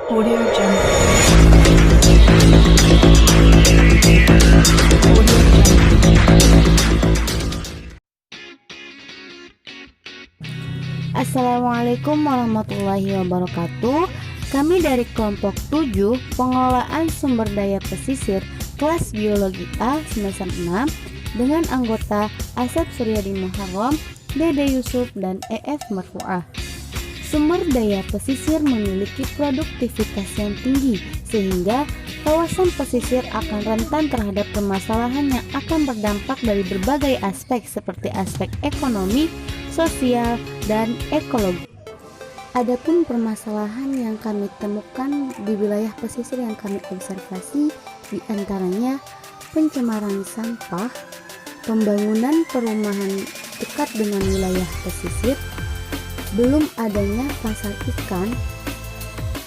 Audio Jungle. Assalamualaikum warahmatullahi wabarakatuh. Kami dari kelompok 7 pengelolaan sumber daya pesisir kelas biologi A semester 6 dengan anggota Asep Suryadi Muharram, Dede Yusuf, dan EF Marfuah. Sumber daya pesisir memiliki produktivitas yang tinggi sehingga kawasan pesisir akan rentan terhadap permasalahan yang akan berdampak dari berbagai aspek seperti aspek ekonomi, sosial, dan ekologi. Adapun permasalahan yang kami temukan di wilayah pesisir yang kami observasi diantaranya pencemaran sampah, pembangunan perumahan dekat dengan wilayah pesisir, belum adanya pasar ikan,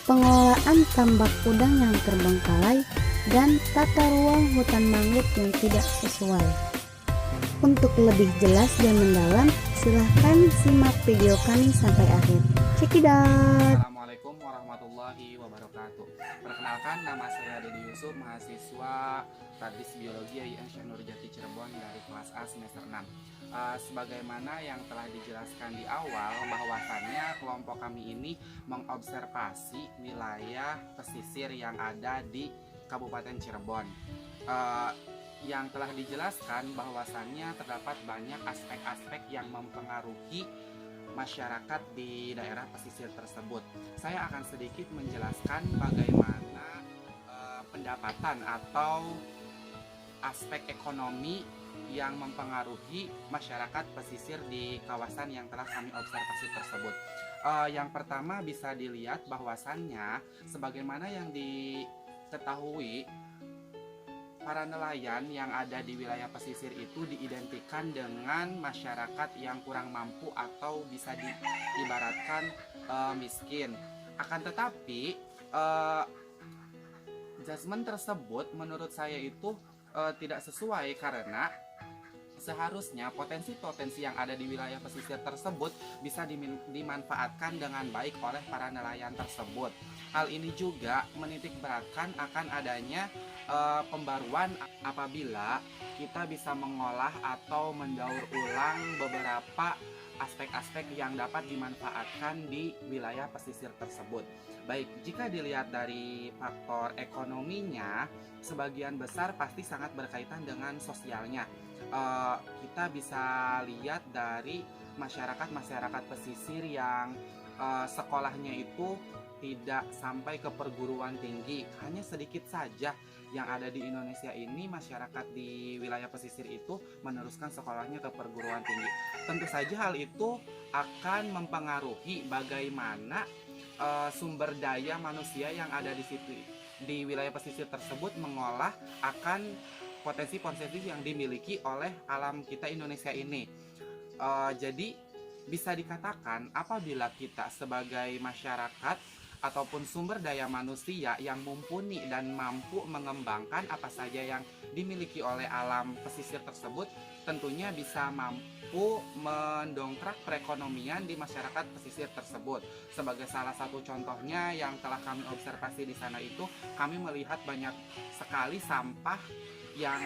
pengelolaan tambak udang yang terbengkalai, dan tata ruang hutan mangrove yang tidak sesuai. Untuk lebih jelas dan mendalam, silahkan simak video kami sampai akhir. Check it out! Assalamualaikum warahmatullahi wabarakatuh. Perkenalkan, nama saya Dede Yusuf, mahasiswa Tadris Biologi IAIN Syekh Nurjati Cirebon dari kelas A semester 6. Sebagaimana yang telah dijelaskan di awal, bahwasannya kelompok kami ini mengobservasi wilayah pesisir yang ada di Kabupaten Cirebon. Yang telah dijelaskan bahwasannya terdapat banyak aspek-aspek yang mempengaruhi masyarakat di daerah pesisir tersebut. Saya akan sedikit menjelaskan bagaimana pendapatan atau aspek ekonomi yang mempengaruhi masyarakat pesisir di kawasan yang telah kami observasi tersebut. Yang pertama bisa dilihat bahwasannya sebagaimana yang diketahui, para nelayan yang ada di wilayah pesisir itu diidentikan dengan masyarakat yang kurang mampu atau bisa diibaratkan miskin. Akan tetapi judgement tersebut menurut saya itu tidak sesuai, karena seharusnya potensi-potensi yang ada di wilayah pesisir tersebut bisa dimanfaatkan dengan baik oleh para nelayan tersebut. Hal ini juga menitik beratkan akan adanya pembaruan apabila kita bisa mengolah atau mendaur ulang beberapa aspek-aspek yang dapat dimanfaatkan di wilayah pesisir tersebut. Baik, jika dilihat dari faktor ekonominya, sebagian besar pasti sangat berkaitan dengan sosialnya. Kita bisa lihat dari masyarakat pesisir yang sekolahnya itu tidak sampai ke perguruan tinggi. Hanya sedikit saja yang ada di Indonesia ini, masyarakat di wilayah pesisir itu meneruskan sekolahnya ke perguruan tinggi. Tentu saja hal itu akan mempengaruhi bagaimana sumber daya manusia yang ada di situ, di wilayah pesisir tersebut, mengolah akan potensi-potensi yang dimiliki oleh alam kita Indonesia ini. Jadi bisa dikatakan apabila kita sebagai masyarakat ataupun sumber daya manusia yang mumpuni dan mampu mengembangkan apa saja yang dimiliki oleh alam pesisir tersebut, tentunya bisa mampu mendongkrak perekonomian di masyarakat pesisir tersebut. Sebagai salah satu contohnya yang telah kami observasi di sana itu, kami melihat banyak sekali sampah yang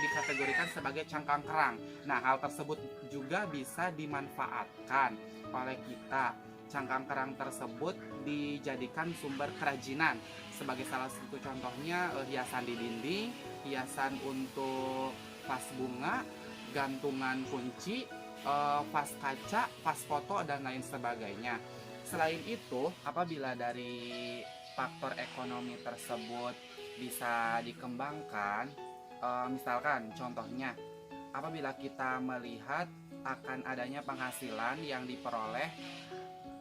dikategorikan sebagai cangkang kerang. Nah, hal tersebut juga bisa dimanfaatkan oleh kita. Cangkang kerang tersebut dijadikan sumber kerajinan. Sebagai salah satu contohnya, hiasan di dinding, hiasan untuk vas bunga, gantungan kunci, vas kaca, vas foto, dan lain sebagainya. Selain itu, apabila dari faktor ekonomi tersebut bisa dikembangkan, misalkan contohnya, apabila kita melihat akan adanya penghasilan yang diperoleh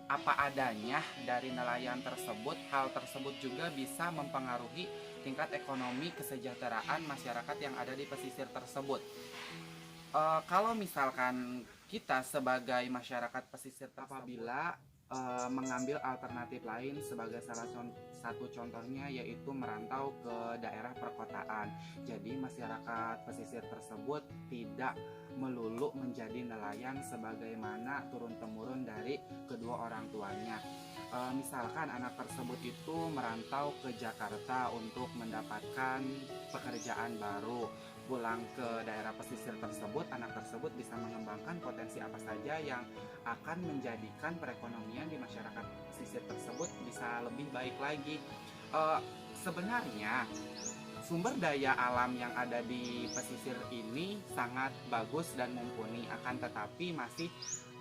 apa adanya dari nelayan tersebut, hal tersebut juga bisa mempengaruhi tingkat ekonomi kesejahteraan masyarakat yang ada di pesisir tersebut. Kalau misalkan kita sebagai masyarakat pesisir apabila mengambil alternatif lain, sebagai salah satu contohnya yaitu merantau ke daerah perkotaan. Jadi masyarakat pesisir tersebut tidak melulu menjadi nelayan sebagaimana turun-temurun dari kedua orang tuanya. Misalkan anak tersebut itu merantau ke Jakarta untuk mendapatkan pekerjaan baru, pulang ke daerah pesisir tersebut, anak tersebut bisa mengembangkan potensi apa saja yang akan menjadikan perekonomian di masyarakat pesisir tersebut bisa lebih baik lagi. Sebenarnya sumber daya alam yang ada di pesisir ini sangat bagus dan mumpuni, akan tetapi masih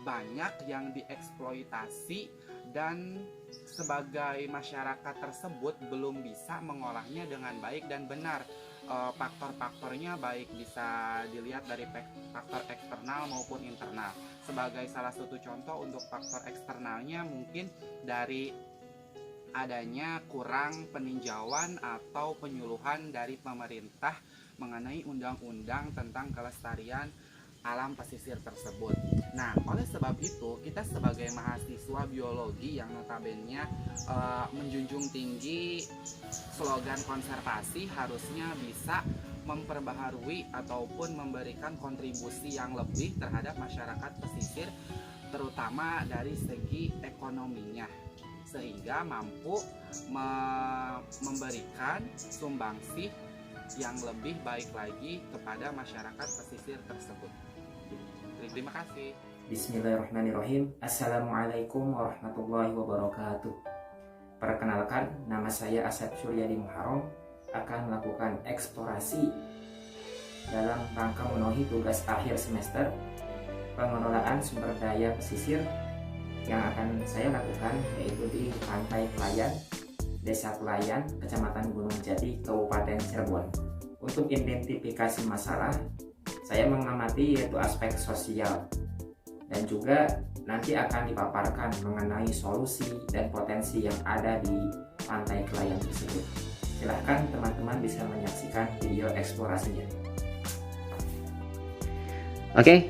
banyak yang dieksploitasi dan sebagai masyarakat tersebut belum bisa mengolahnya dengan baik dan benar. Faktor-faktornya baik bisa dilihat dari faktor eksternal maupun internal. Sebagai salah satu contoh untuk faktor eksternalnya mungkin dari adanya kurang peninjauan atau penyuluhan dari pemerintah mengenai undang-undang tentang kelestarian alam pesisir tersebut. Nah, oleh sebab itu kita sebagai mahasiswa biologi yang notabene menjunjung tinggi slogan konservasi harusnya bisa memperbaharui ataupun memberikan kontribusi yang lebih terhadap masyarakat pesisir, terutama dari segi ekonominya, sehingga mampu memberikan sumbangsih yang lebih baik lagi kepada masyarakat pesisir tersebut. Terima kasih. Bismillahirrahmanirrahim. Assalamualaikum warahmatullahi wabarakatuh. Perkenalkan, nama saya Asep Suryadi Muharram, akan melakukan eksplorasi dalam rangka memenuhi tugas akhir semester pengelolaan sumber daya pesisir yang akan saya lakukan, yaitu di Pantai Klayan, Desa Klayan, Kecamatan Gunung Jati, Kabupaten Cirebon. Untuk identifikasi masalah, saya mengamati yaitu aspek sosial, dan juga nanti akan dipaparkan mengenai solusi dan potensi yang ada di Pantai Klayan tersebut. Silahkan teman-teman bisa menyaksikan video eksplorasinya. Oke,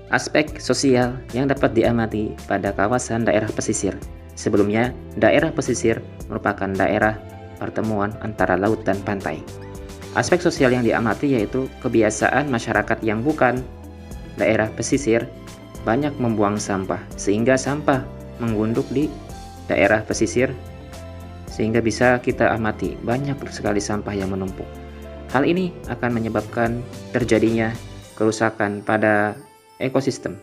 aspek sosial yang dapat diamati pada kawasan daerah pesisir. Sebelumnya, daerah pesisir merupakan daerah pertemuan antara laut dan pantai. Aspek sosial yang diamati yaitu kebiasaan masyarakat yang bukan daerah pesisir banyak membuang sampah, sehingga sampah menggunduk di daerah pesisir, sehingga bisa kita amati banyak sekali sampah yang menumpuk. Hal ini akan menyebabkan terjadinya kerusakan pada ekosistem,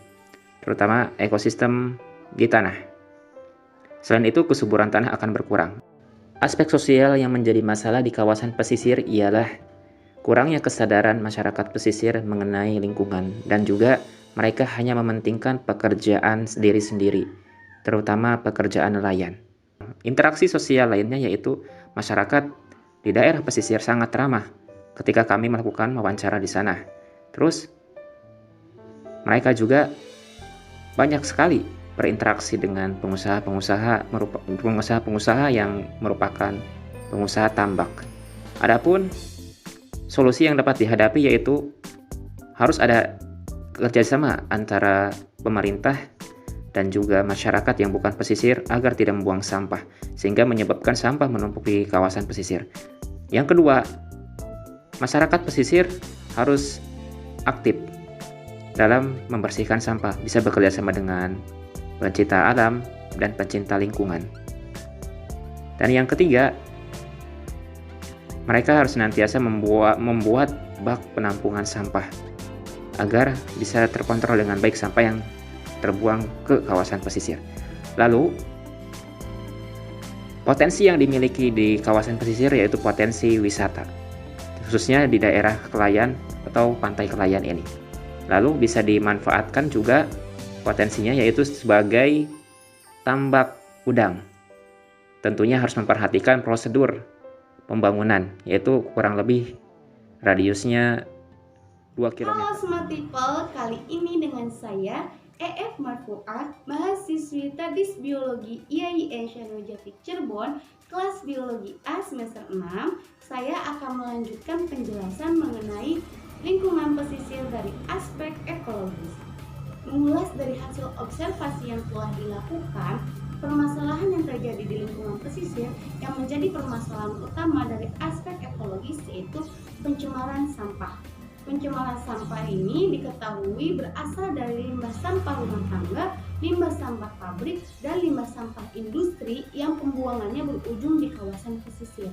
terutama ekosistem di tanah. Selain itu, kesuburan tanah akan berkurang. Aspek sosial yang menjadi masalah di kawasan pesisir ialah kurangnya kesadaran masyarakat pesisir mengenai lingkungan, dan juga mereka hanya mementingkan pekerjaan sendiri-sendiri, terutama pekerjaan nelayan. Interaksi sosial lainnya yaitu masyarakat di daerah pesisir sangat ramah ketika kami melakukan wawancara di sana. Terus mereka juga banyak sekali berinteraksi dengan pengusaha-pengusaha yang merupakan pengusaha tambak. Adapun solusi yang dapat dihadapi yaitu harus ada kerjasama antara pemerintah dan juga masyarakat yang bukan pesisir agar tidak membuang sampah, sehingga menyebabkan sampah menumpuk di kawasan pesisir. Yang kedua, masyarakat pesisir harus aktif dalam membersihkan sampah, bisa bekerja sama dengan pencinta alam dan pencinta lingkungan. Dan yang ketiga, mereka harus senantiasa membuat bak penampungan sampah agar bisa terkontrol dengan baik sampah yang terbuang ke kawasan pesisir. Lalu, potensi yang dimiliki di kawasan pesisir yaitu potensi wisata, khususnya di daerah Klayan atau Pantai Klayan ini. Lalu bisa dimanfaatkan juga potensinya yaitu sebagai tambak udang. Tentunya harus memperhatikan prosedur pembangunan, yaitu kurang lebih radiusnya 2 km. Halo Smart People, kali ini dengan saya EF Marfuat, mahasiswi Tadis Biologi IAIN Syarul Jati Cirebon, kelas Biologi A semester 6. Saya akan melanjutkan penjelasan mengenai lingkungan pesisir dari aspek ekologis. Mengulas dari hasil observasi yang telah dilakukan, permasalahan yang terjadi di lingkungan pesisir yang menjadi permasalahan utama dari aspek ekologis yaitu pencemaran sampah. Pencemaran sampah ini diketahui berasal dari limbah sampah rumah tangga, limbah sampah pabrik, dan limbah sampah industri yang pembuangannya berujung di kawasan pesisir.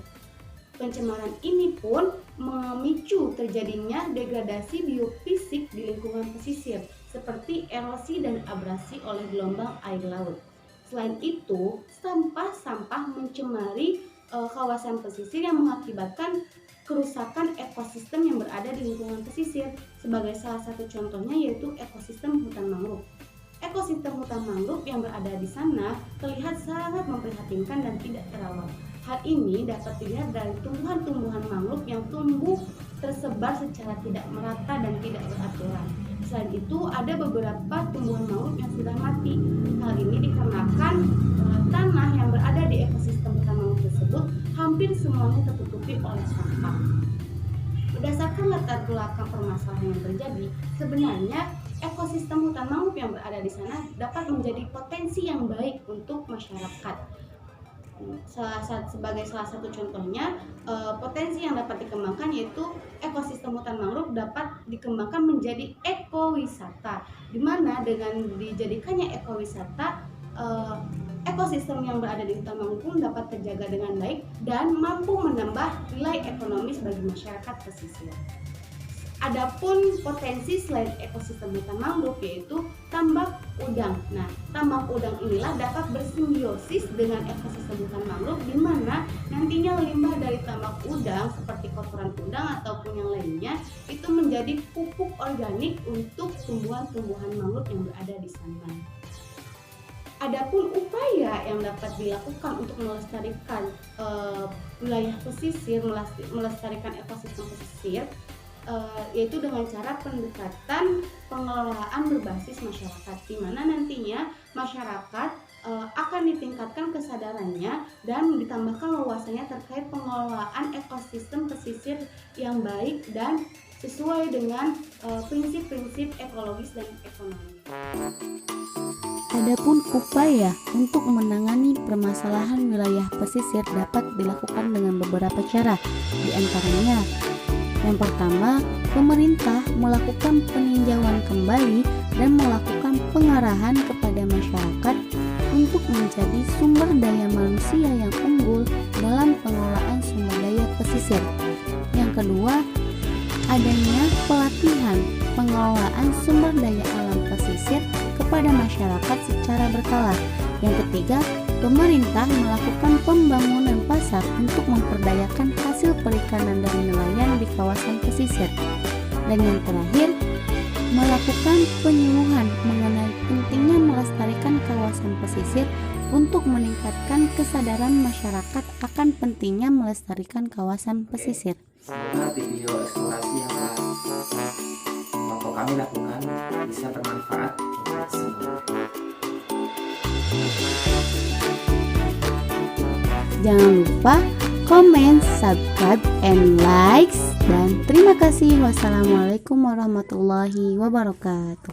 Pencemaran ini pun memicu terjadinya degradasi biofisik di lingkungan pesisir, seperti erosi dan abrasi oleh gelombang air laut. Selain itu, sampah-sampah mencemari kawasan pesisir yang mengakibatkan kerusakan ekosistem yang berada di lingkungan pesisir. Sebagai salah satu contohnya yaitu ekosistem hutan mangrove. Ekosistem hutan mangrove yang berada di sana terlihat sangat memprihatinkan dan tidak terawat. Hal ini dapat dilihat dari tumbuhan-tumbuhan mangrove yang tumbuh tersebar secara tidak merata dan tidak beraturan. Selain itu, ada beberapa tumbuhan mangrove yang sudah mati. Hal ini dikarenakan tanah yang berada di ekosistem hutan mangrove tersebut hampir semuanya tertutupi oleh sampah. Berdasarkan latar belakang permasalahan yang terjadi, sebenarnya ekosistem hutan mangrove yang berada di sana dapat menjadi potensi yang baik untuk masyarakat. Sebagai salah satu contohnya, potensi yang dapat dikembangkan yaitu ekosistem hutan mangrove dapat dikembangkan menjadi ekowisata, di mana dengan dijadikannya ekowisata, ekosistem yang berada di hutan mangrove pun dapat terjaga dengan baik dan mampu menambah nilai ekonomis bagi masyarakat pesisir. Adapun potensi selain ekosistem hutan mangrove yaitu tambak udang. Nah, tambak udang inilah dapat bersimbiosis dengan ekosistem hutan mangrove, di mana nantinya limbah dari tambak udang seperti kotoran udang ataupun yang lainnya itu menjadi pupuk organik untuk tumbuhan-tumbuhan mangrove yang berada di sana. Adapun upaya yang dapat dilakukan untuk melestarikan wilayah pesisir, melestarikan ekosistem pesisir, yaitu dengan cara pendekatan pengelolaan berbasis masyarakat, di mana nantinya masyarakat akan ditingkatkan kesadarannya dan ditambahkan wawasannya terkait pengelolaan ekosistem pesisir yang baik dan sesuai dengan prinsip-prinsip ekologis dan ekonomi. Adapun upaya untuk menangani permasalahan wilayah pesisir dapat dilakukan dengan beberapa cara, di antaranya yang pertama, pemerintah melakukan peninjauan kembali dan melakukan pengarahan kepada masyarakat untuk menjadi sumber daya manusia yang unggul dalam pengelolaan sumber daya pesisir. Yang kedua, adanya pelatihan pengelolaan sumber daya alam pesisir kepada masyarakat secara berkala. Yang ketiga, pemerintah melakukan pembangunan pasar untuk memperdayakan hasil perikanan dan nelayan di kawasan pesisir. Dan yang terakhir, melakukan penyuluhan mengenai pentingnya melestarikan kawasan pesisir untuk meningkatkan kesadaran masyarakat akan pentingnya melestarikan kawasan pesisir. Semoga video eksplorasi yang telah kelompok kami lakukan bisa bermanfaat untuk semua. Jangan lupa komen, subscribe, and likes. Dan terima kasih. Wassalamualaikum warahmatullahi wabarakatuh.